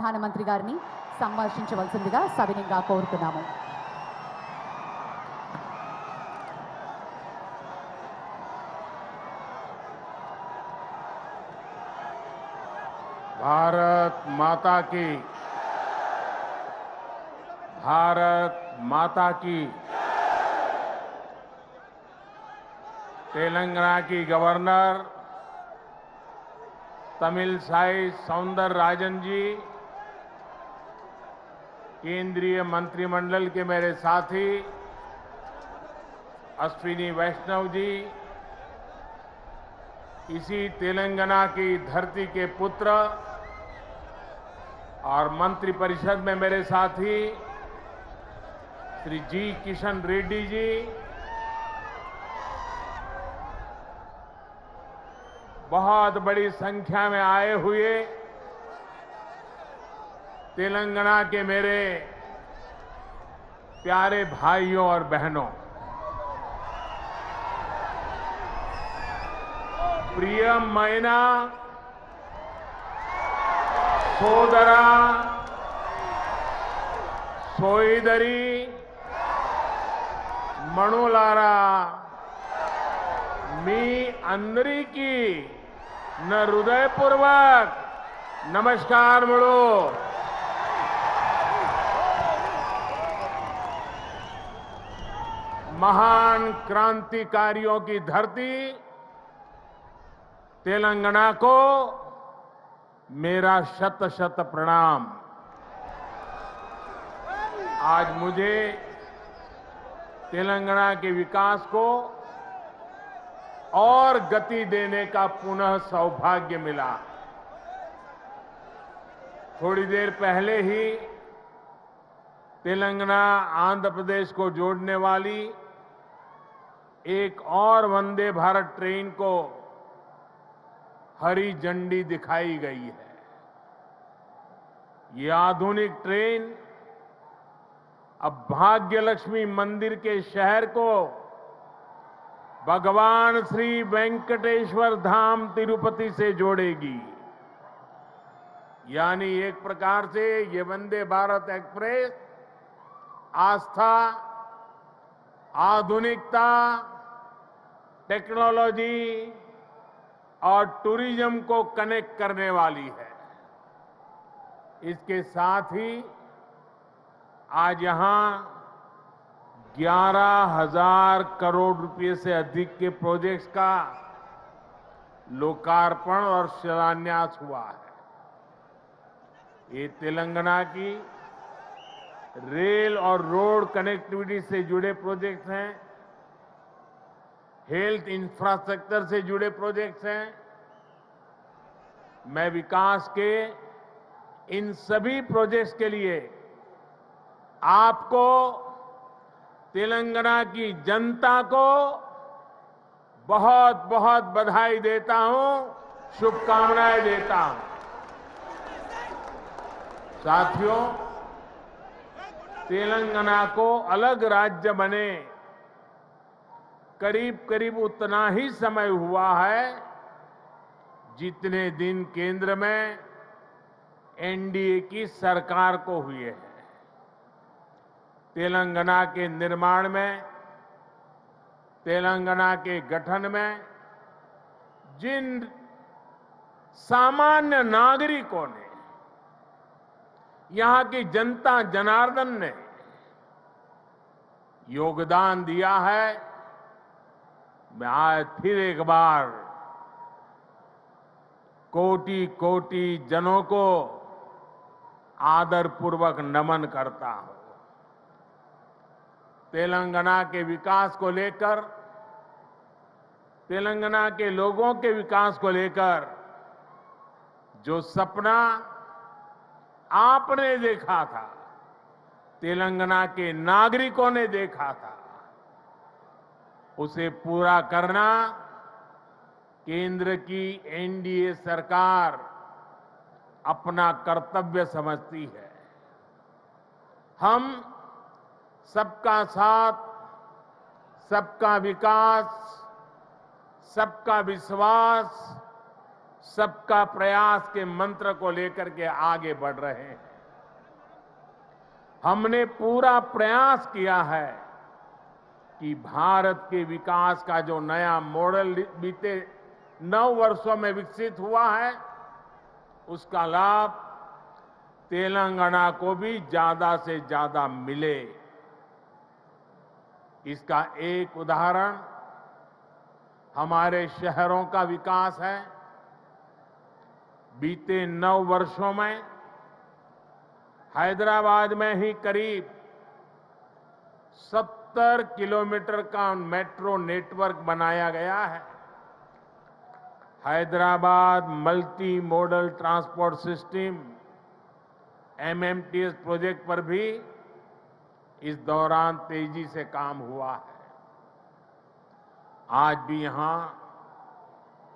ప్రధానమంత్రి గారిని సంభాషించవలసిందిగా సవినయంగా కోరుతున్నాము. भारत माता की, भारत माता की। तेलंगाना की गवर्नर तमिलसाई सौंदरराजन जी, केंद्रीय मंत्रिमंडल के मेरे साथी अश्विनी वैष्णव जी, इसी तेलंगाना की धरती के पुत्र और मंत्रिपरिषद में मेरे साथी श्री जी किशन रेड्डी जी, बहुत बड़ी संख्या में आए हुए तेलंगाना के मेरे प्यारे भाइयों और बहनों, प्रियमैना సోదరా సోదరి మణులారా, మీ అందరికీ నా హృదయపూర్వక నమస్కారములు. महान क्रांतिकारियों की धरती तेलंगाना को मेरा शत शत प्रणाम. आज मुझे तेलंगाना के विकास को और गति देने का पुनः सौभाग्य मिला. थोड़ी देर पहले ही तेलंगाना आंध्र प्रदेश को जोड़ने वाली एक और वंदे भारत ट्रेन को हरी झंडी दिखाई गई है. ये आधुनिक ट्रेन अब भाग्यलक्ष्मी मंदिर के शहर को भगवान श्री वेंकटेश्वर धाम तिरुपति से जोड़ेगी. यानी एक प्रकार से ये वंदे भारत एक्सप्रेस आस्था, आधुनिकता, टेक्नोलॉजी और टूरिज्म को कनेक्ट करने वाली है. इसके साथ ही आज यहां 11,000 करोड़ रुपए से अधिक के प्रोजेक्ट्स का लोकार्पण और शिलान्यास हुआ है. ये तेलंगाना की रेल और रोड कनेक्टिविटी से जुड़े प्रोजेक्ट्स हैं, हेल्थ इंफ्रास्ट्रक्चर से जुड़े प्रोजेक्ट्स हैं. मैं विकास के इन सभी प्रोजेक्ट्स के लिए आपको, तेलंगाना की जनता को बहुत बहुत बधाई देता हूं, शुभकामनाएं देता हूं. साथियों, तेलंगाना को अलग राज्य बने करीब करीब उतना ही समय हुआ है जितने दिन केंद्र में एनडीए की सरकार को हुए हैं. तेलंगाना के निर्माण में, तेलंगाना के गठन में जिन सामान्य नागरिकों ने, यहां की जनता जनार्दन ने योगदान दिया है, मैं आज फिर एक बार कोटि कोटि जनों को आदरपूर्वक नमन करता हूं. तेलंगाना के विकास को लेकर, तेलंगाना के लोगों के विकास को लेकर जो सपना आपने देखा था, तेलंगाना के नागरिकों ने देखा था, उसे पूरा करना केंद्र की एनडीए सरकार अपना कर्तव्य समझती है. हम सबका साथ, सबका विकास, सबका विश्वास, सबका प्रयास के मंत्र को लेकर के आगे बढ़ रहे हैं। हमने पूरा प्रयास किया है कि भारत के विकास का जो नया मॉडल बीते 9 वर्षों में विकसित हुआ है, उसका लाभ तेलंगाना को भी ज्यादा से ज्यादा मिले। इसका एक उदाहरण हमारे शहरों का विकास है। बीते 9 वर्षों में हैदराबाद में ही करीब 70 किलोमीटर का मेट्रो नेटवर्क बनाया गया है। Hyderabad multi modal transport system MMTS project पर भी इस दौरान तेजी से काम हुआ है। आज भी यहां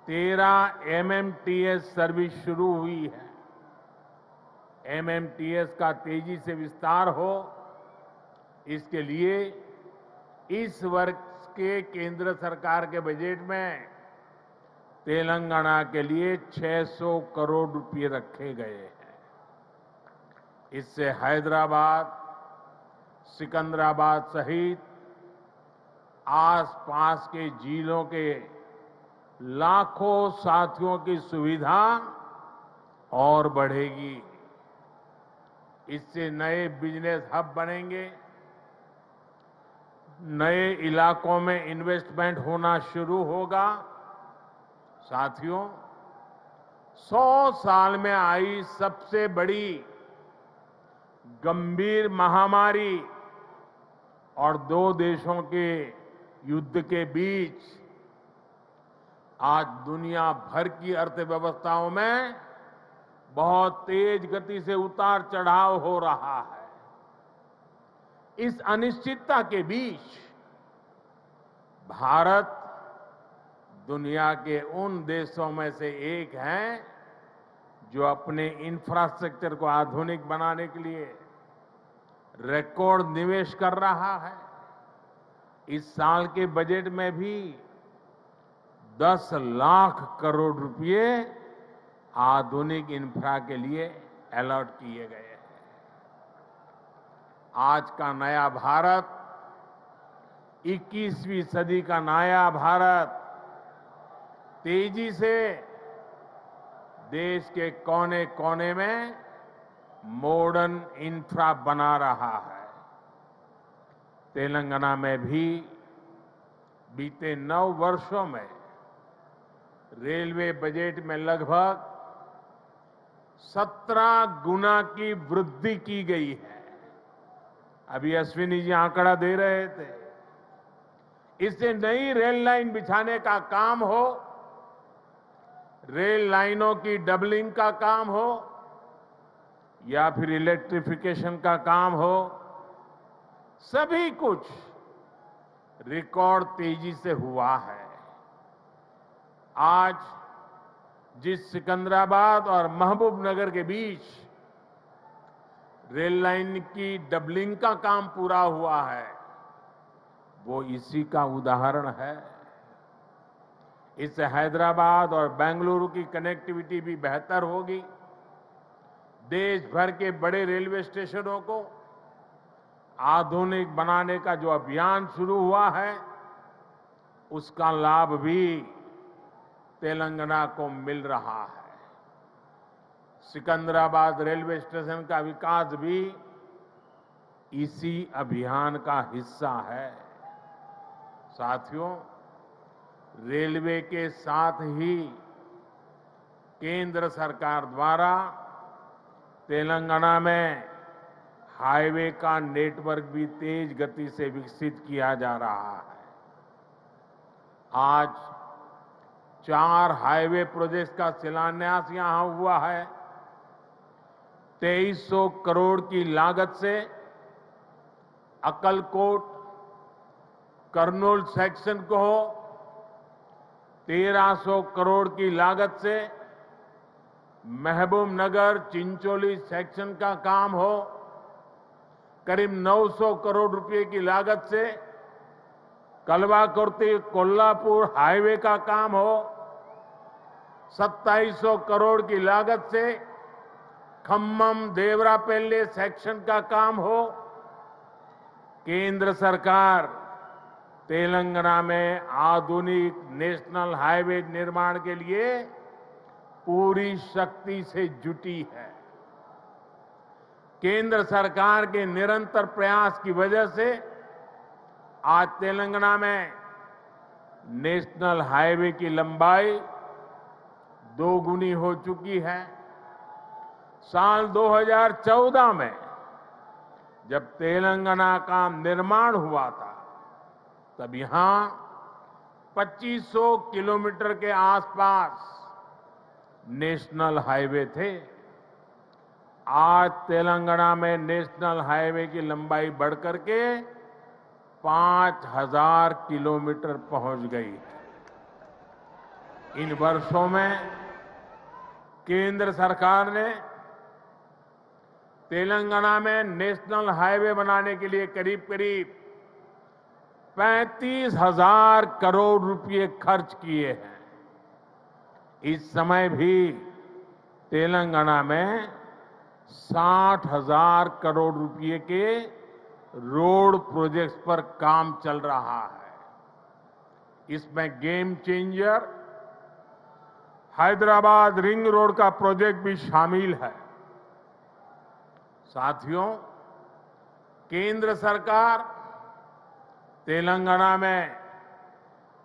13 MMTS सर्विस शुरू हुई है। MMTS का तेजी से विस्तार हो, इसके लिए इस वर्ष के केंद्र सरकार के बजट में तेलंगाना के लिए 600 करोड़ रुपए रखे गए हैं। इससे हैदराबाद, सिकंदराबाद सहित आसपास के जिलों के लाखों साथियों की सुविधा और बढ़ेगी। इससे नए बिजनेस हब बनेंगे, नए इलाकों में इन्वेस्टमेंट होना शुरू होगा। साथियों, 100 साल में आई सबसे बड़ी गंभीर महामारी और 2 देशों के युद्ध के बीच आज दुनिया भर की अर्थव्यवस्थाओं में बहुत तेज गति से उतार चढ़ाव हो रहा है। इस अनिश्चितता के बीच भारत दुनिया के उन देशों में से एक है जो अपने इंफ्रास्ट्रक्चर को आधुनिक बनाने के लिए रिकॉर्ड निवेश कर रहा है। इस साल के बजट में भी 10 लाख करोड़ रुपए आधुनिक इंफ्रा के लिए अलॉट किए गए हैं। आज का नया भारत, 21वीं सदी का नया भारत तेजी से देश के कोने कोने में मॉडर्न इंफ्रा बना रहा है। तेलंगाना में भी बीते 9 वर्षों में रेलवे बजट में लगभग 17 गुना की वृद्धि की गई है। अभी अश्विनी जी आंकड़ा दे रहे थे। इससे नई रेल लाइन बिछाने का काम हो, रेल लाइनों की डबलिंग का काम हो या फिर इलेक्ट्रिफिकेशन का काम हो, सभी कुछ रिकॉर्ड तेजी से हुआ है। आज जिस सिकंदराबाद और महबूबनगर के बीच रेल लाइन की डबलिंग का काम पूरा हुआ है, वो इसी का उदाहरण है। इससे हैदराबाद और बेंगलुरु की कनेक्टिविटी भी बेहतर होगी। देश भर के बड़े रेलवे स्टेशनों को आधुनिक बनाने का जो अभियान शुरू हुआ है, उसका लाभ भी तेलंगाना को मिल रहा है। सिकंदराबाद रेलवे स्टेशन का विकास भी इसी अभियान का हिस्सा है। साथियों, रेलवे के साथ ही केंद्र सरकार द्वारा तेलंगाना में हाईवे का नेटवर्क भी तेज गति से विकसित किया जा रहा है। आज 4 हाईवे प्रोजेक्ट्स का शिलान्यास यहां हुआ है। 2300 करोड़ की लागत से अक्कलकोट कर्नूल सेक्शन को हो, 1300 करोड़ की लागत से महबूबनगर चिंचोली सेक्शन का काम हो, करीब 900 करोड़ रुपए की लागत से कलवाकुर्ती कोल्हापुर हाईवे का काम हो, 2700 करोड़ की लागत से खम्मम देवरापल्ली सेक्शन का काम हो, केंद्र सरकार तेलंगाना में आधुनिक नेशनल हाईवे निर्माण के लिए पूरी शक्ति से जुटी है। केंद्र सरकार के निरंतर प्रयास की वजह से आज तेलंगाना में नेशनल हाईवे की लंबाई दोगुनी हो चुकी है। साल 2014 में जब तेलंगाना का निर्माण हुआ था, तब यहां 2500 किलोमीटर के आसपास नेशनल हाईवे थे। आज तेलंगाना में नेशनल हाईवे की लंबाई बढ़कर के 5000 किलोमीटर पहुंच गई है। इन वर्षों में केंद्र सरकार ने तेलंगाना में नेशनल हाईवे बनाने के लिए करीब करीब 35,000 करोड़ रुपए खर्च किए हैं। इस समय भी तेलंगाना में 60,000 करोड़ रुपए के रोड प्रोजेक्ट्स पर काम चल रहा है। इसमें game changer Hyderabad ring road का प्रोजेक्ट भी शामिल है। साथियों, केंद्र सरकार तेलंगाना में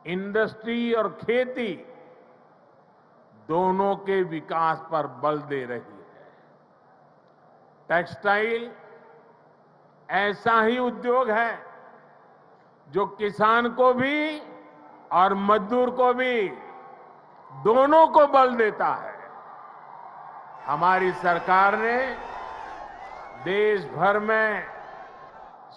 इंडस्ट्री और खेती दोनों के विकास पर बल दे रही है। टेक्सटाइल ऐसा ही उद्योग है जो किसान को भी और मजदूर को भी, दोनों को बल देता है। हमारी सरकार ने देश भर में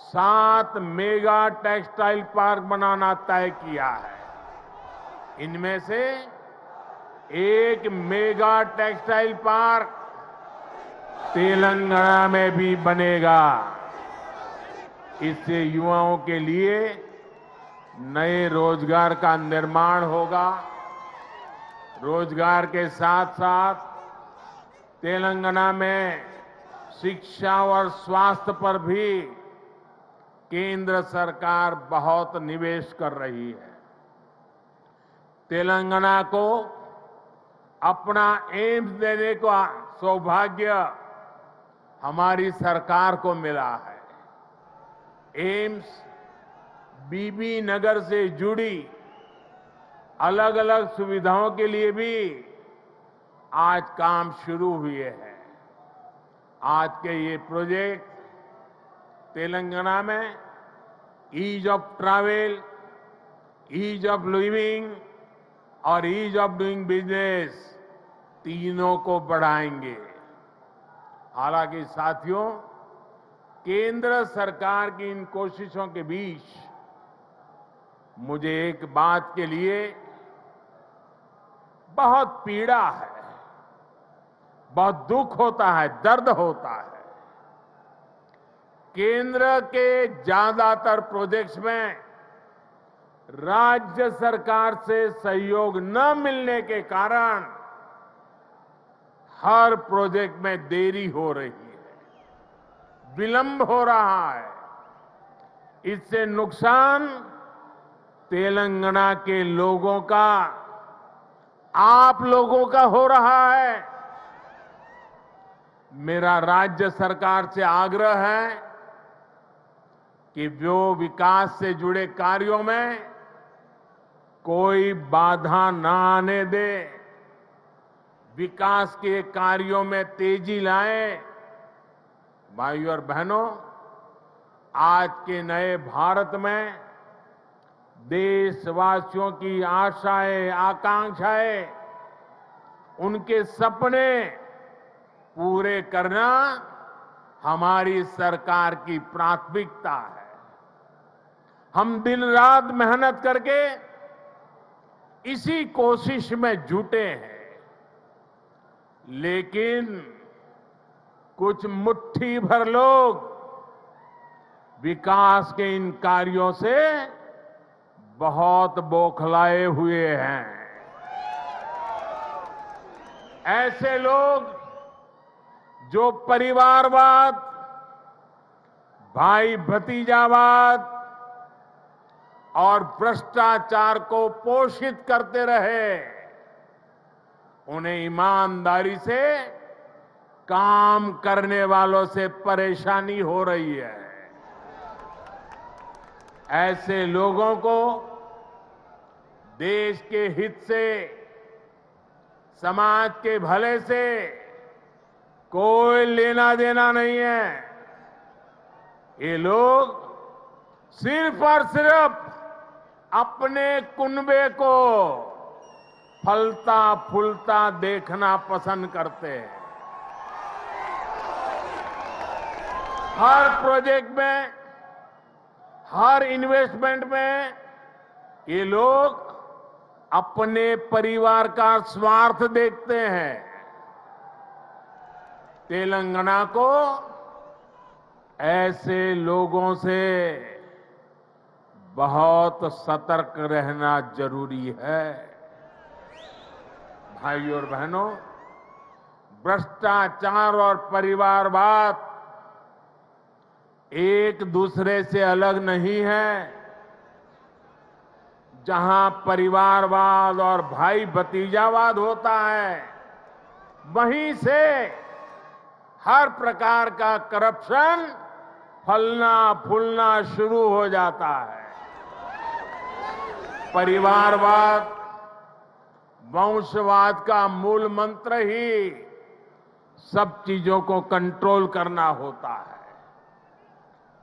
7 मेगा टेक्सटाइल पार्क बनाना तय किया है। इनमें से एक मेगा टेक्सटाइल पार्क तेलंगाना में भी बनेगा। इससे युवाओं के लिए नए रोजगार का निर्माण होगा। रोजगार के साथ साथ तेलंगाना में शिक्षा और स्वास्थ्य पर भी केंद्र सरकार बहुत निवेश कर रही है। तेलंगाना को अपना एम्स देने का सौभाग्य हमारी सरकार को मिला है। एम्स बीबी नगर से जुड़ी अलग अलग सुविधाओं के लिए भी आज काम शुरू हुए हैं। आज के ये प्रोजेक्ट तेलंगाना में ease of travel, ease of living और ईज ऑफ डूइंग बिजनेस तीनों को बढ़ाएंगे। हालांकि साथियों, केंद्र सरकार की इन कोशिशों के बीच मुझे एक बात के लिए बहुत पीड़ा है, बहुत दुख होता है, दर्द होता है। केंद्र के ज्यादातर प्रोजेक्ट्स में राज्य सरकार से सहयोग न मिलने के कारण हर प्रोजेक्ट में देरी हो रही है, विलंब हो रहा है। इससे नुकसान तेलंगाना के लोगों का, आप लोगों का हो रहा है। मेरा राज्य सरकार से आग्रह है कि वो विकास से जुड़े कार्यों में कोई बाधा न आने दे, विकास के कार्यों में तेजी लाए। भाइयों और बहनों, आज के नए भारत में देशवासियों की आशाएं, आकांक्षाएं, उनके सपने पूरे करना हमारी सरकार की प्राथमिकता है। हम दिन रात मेहनत करके इसी कोशिश में जुटे हैं, लेकिन कुछ मुट्ठी भर लोग विकास के इन कार्यों से बहुत बौखलाए हुए हैं। ऐसे लोग जो परिवारवाद, भाई भतीजावाद और भ्रष्टाचार को पोषित करते रहे, उन्हें ईमानदारी से काम करने वालों से परेशानी हो रही है। ऐसे लोगों को देश के हित से, समाज के भले से कोई लेना देना नहीं है। ये लोग सिर्फ और सिर्फ अपने कुनबे को फलता फूलता देखना पसंद करते हैं। हर प्रोजेक्ट में, हर इन्वेस्टमेंट में ये लोग अपने परिवार का स्वार्थ देखते हैं। तेलंगाना को ऐसे लोगों से बहुत सतर्क रहना जरूरी है। भाइयों और बहनों, भ्रष्टाचार और परिवारवाद एक दूसरे से अलग नहीं है। जहां परिवारवाद और भाई भतीजावाद होता है, वहीं से हर प्रकार का करप्शन फलना फूलना शुरू हो जाता है। परिवारवाद, वंशवाद का मूल मंत्र ही सब चीजों को कंट्रोल करना होता है।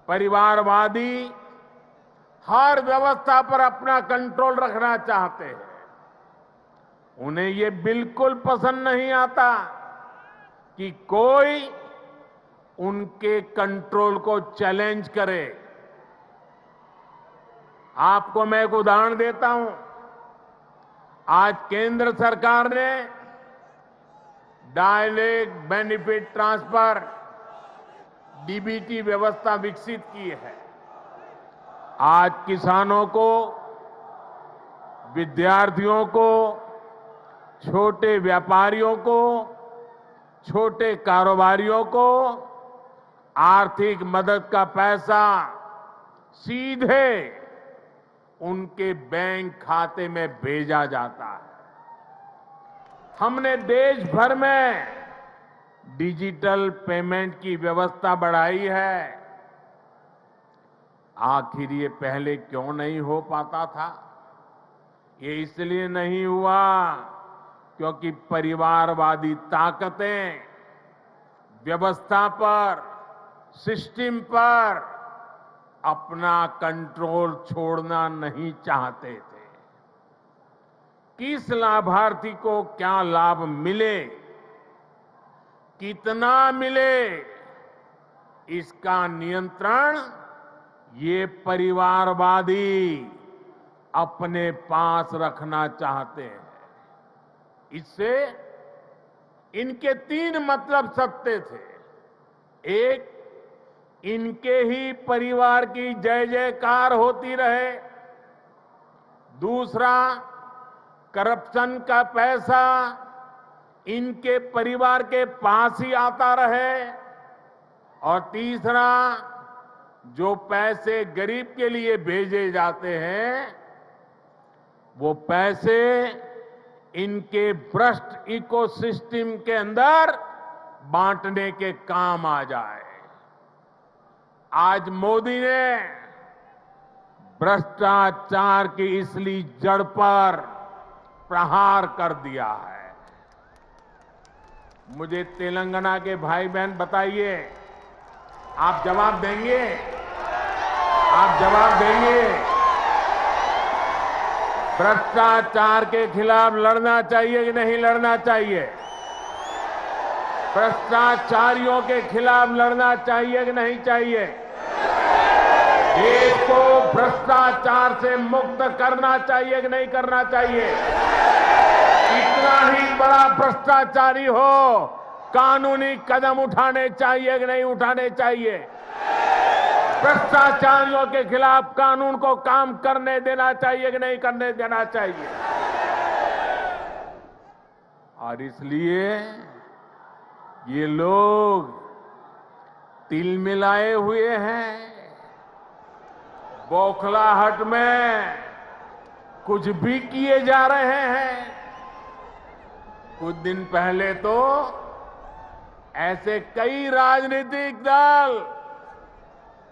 परिवारवादी हर व्यवस्था पर अपना कंट्रोल रखना चाहते हैं। उन्हें ये बिल्कुल पसंद नहीं आता कि कोई उनके कंट्रोल को चैलेंज करे। आपको मैं एक उदाहरण देता हूं। आज केंद्र सरकार ने डायरेक्ट बेनिफिट ट्रांसफर, डीबीटी व्यवस्था विकसित की है। आज किसानों को, विद्यार्थियों को, छोटे व्यापारियों को, छोटे कारोबारियों को आर्थिक मदद का पैसा सीधे उनके बैंक खाते में भेजा जाता है। हमने देश भर में डिजिटल पेमेंट की व्यवस्था बढ़ाई है। आखिर ये पहले क्यों नहीं हो पाता था? ये इसलिए नहीं हुआ क्योंकि परिवारवादी ताकतें व्यवस्था पर, सिस्टम पर अपना कंट्रोल छोड़ना नहीं चाहते थे। किस लाभार्थी को क्या लाभ मिले, कितना मिले, इसका नियंत्रण ये परिवारवादी अपने पास रखना चाहते हैं। इससे इनके 3 मतलब सत्य थे। एक, इनके ही परिवार की जय जयकार होती रहे। दूसरा, करप्शन का पैसा इनके परिवार के पास ही आता रहे। और तीसरा, जो पैसे गरीब के लिए भेजे जाते हैं, वो पैसे इनके भ्रष्ट इकोसिस्टम के अंदर बांटने के काम आ जाए। आज मोदी ने भ्रष्टाचार की इसलिए जड़ पर प्रहार कर दिया है। मुझे तेलंगाना के भाई बहन बताइए, आप जवाब देंगे? आप जवाब देंगे? भ्रष्टाचार के खिलाफ लड़ना चाहिए कि नहीं लड़ना चाहिए? भ्रष्टाचारियों के खिलाफ लड़ना चाहिए कि नहीं चाहिए? देश को भ्रष्टाचार से मुक्त करना चाहिए कि नहीं करना चाहिए? कितना ही बड़ा भ्रष्टाचारी हो, कानूनी कदम उठाने चाहिए कि नहीं उठाने चाहिए? भ्रष्टाचारियों के खिलाफ कानून को काम करने देना चाहिए कि नहीं करने देना चाहिए? और इसलिए ये लोग तिल मिलाए हुए हैं, बौखलाहट में कुछ भी किए जा रहे हैं। कुछ दिन पहले तो ऐसे कई राजनीतिक दल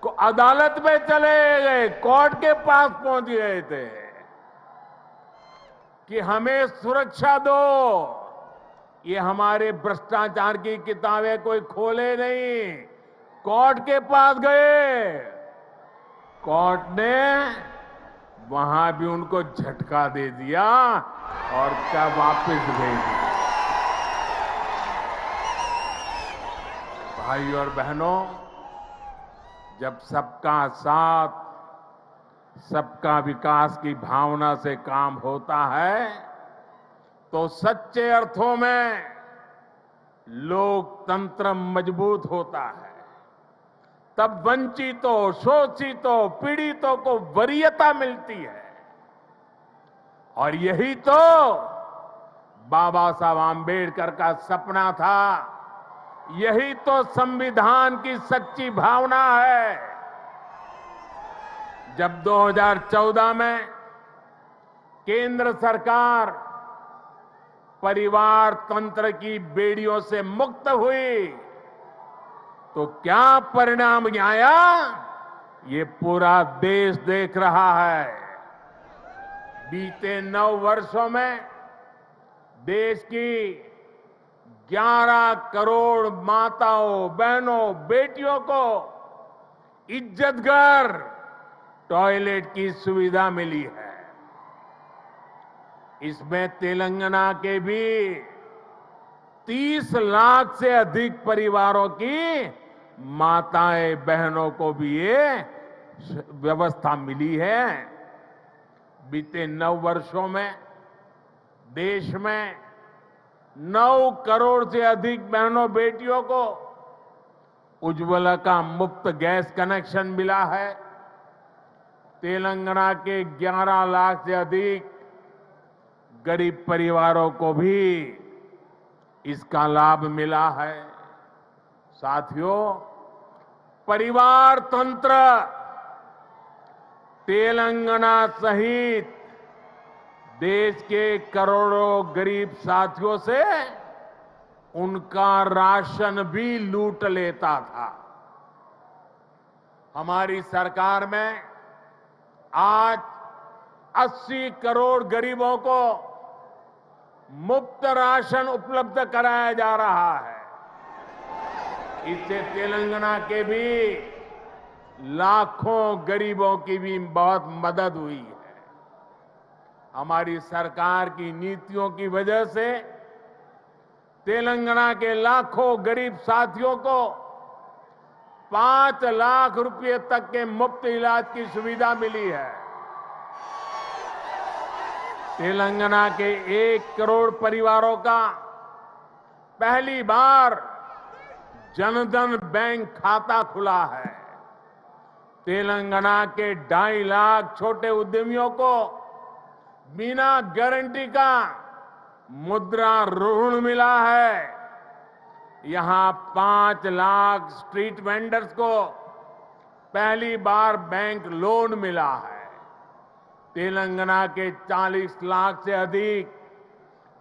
को अदालत में चले गए, कोर्ट के पास पहुंच गए थे कि हमें सुरक्षा दो। ये हमारे भ्रष्टाचार की किताबें कोई खोले नहीं, कोर्ट के पास गए। कोर्ट ने वहां भी उनको झटका दे दिया और क्या वापस भेज दिया। भाई और बहनों, जब सबका साथ, सबका विकास की भावना से काम होता है तो सच्चे अर्थों में लोकतंत्र मजबूत होता है। तब वंचितों, शोषितों, पीड़ितों को वरीयता मिलती है। और यही तो बाबा साहब आम्बेडकर का सपना था, यही तो संविधान की सच्ची भावना है। जब 2014 में केंद्र सरकार परिवार तंत्र की बेड़ियों से मुक्त हुई तो क्या परिणाम आया, ये पूरा देश देख रहा है। बीते 9 वर्षों में देश की 11 करोड़ माताओं, बहनों, बेटियों को इज्जतघर टॉयलेट की सुविधा मिली है। इसमें तेलंगाना के भी 30 लाख से अधिक परिवारों की माताएं, बहनों को भी ये व्यवस्था मिली है। बीते 9 वर्षों में देश में 9 करोड़ से अधिक बहनों, बेटियों को उज्ज्वला का मुफ्त गैस कनेक्शन मिला है। तेलंगाना के 11 लाख से अधिक गरीब परिवारों को भी इसका लाभ मिला है। साथियों, परिवार तंत्र तेलंगाना सहित देश के करोड़ों गरीब साथियों से उनका राशन भी लूट लेता था। हमारी सरकार में आज 80 करोड़ गरीबों को मुफ्त राशन उपलब्ध कराया जा रहा है। इससे तेलंगाना के भी लाखों गरीबों की भी बहुत मदद हुई है। हमारी सरकार की नीतियों की वजह से तेलंगाना के लाखों गरीब साथियों को 5 लाख रुपए तक के मुफ्त इलाज की सुविधा मिली है। तेलंगाना के 1 करोड़ परिवारों का पहली बार जनधन बैंक खाता खुला है। तेलंगाना के 2.5 लाख छोटे उद्यमियों को बिना गारंटी का मुद्रा ऋण मिला है। यहां 5 लाख स्ट्रीट वेंडर्स को पहली बार बैंक लोन मिला है। तेलंगाना के 40 लाख से अधिक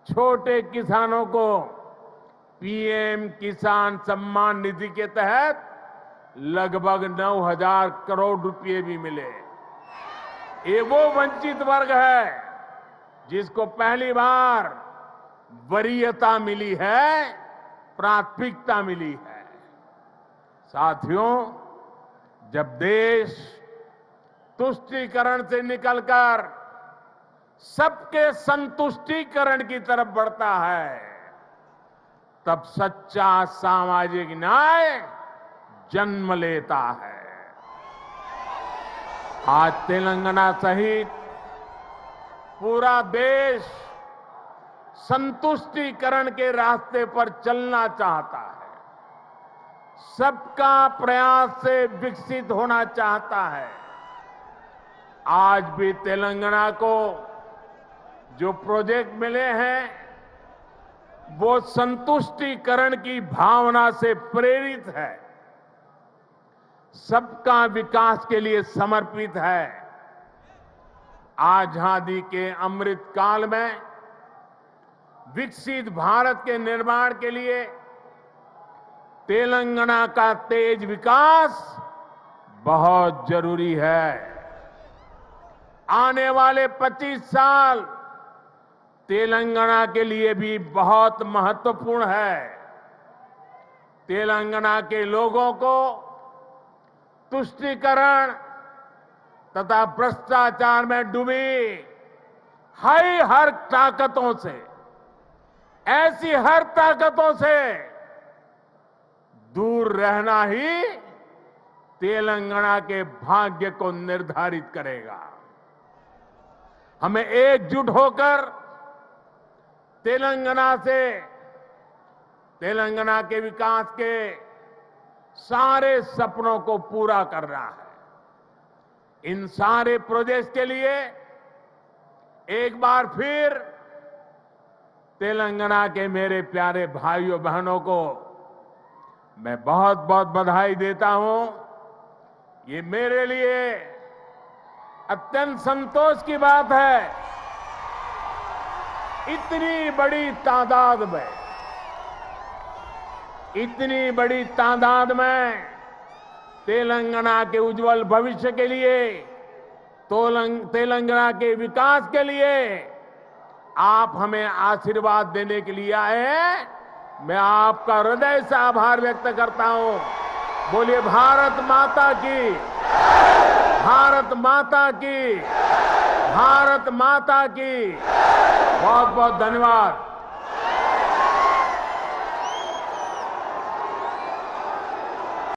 छोटे किसानों को पीएम किसान सम्मान निधि के तहत लगभग 9,000 करोड़ रुपए भी मिले। ये वो वंचित वर्ग है जिसको पहली बार वरीयता मिली है, प्राथमिकता मिली है। साथियों, जब देश तुष्टीकरण से निकलकर सबके संतुष्टीकरण की तरफ बढ़ता है, तब सच्चा सामाजिक न्याय जन्म लेता है। आज तेलंगाना सहित पूरा देश संतुष्टीकरण के रास्ते पर चलना चाहता है, सबका प्रयास से विकसित होना चाहता है। आज भी तेलंगाना को जो प्रोजेक्ट मिले हैं वो संतुष्टिकरण की भावना से प्रेरित है, सबका विकास के लिए समर्पित है। आजादी के अमृत काल में विकसित भारत के निर्माण के लिए तेलंगाना का तेज विकास बहुत जरूरी है। आने वाले 25 साल तेलंगाना के लिए भी बहुत महत्वपूर्ण है। तेलंगाना के लोगों को तुष्टीकरण तथा भ्रष्टाचार में डूबी हर ताकतों से, ऐसी हर ताकतों से दूर रहना ही तेलंगाना के भाग्य को निर्धारित करेगा। हमें एकजुट होकर तेलंगाना के विकास के सारे सपनों को पूरा करना है। इन सारे प्रोजेक्ट के लिए एक बार फिर तेलंगाना के मेरे प्यारे भाइयों बहनों को मैं बहुत बहुत बधाई देता हूं। ये मेरे लिए अत्यंत संतोष की बात है, इतनी बड़ी तादाद में तेलंगाना के उज्जवल भविष्य के लिए, तेलंगाना के विकास के लिए आप हमें आशीर्वाद देने के लिए आए हैं। मैं आपका हृदय से आभार व्यक्त करता हूं। बोलिए भारत माता की, भारत माता की, भारत माता की। बहुत बहुत धन्यवाद।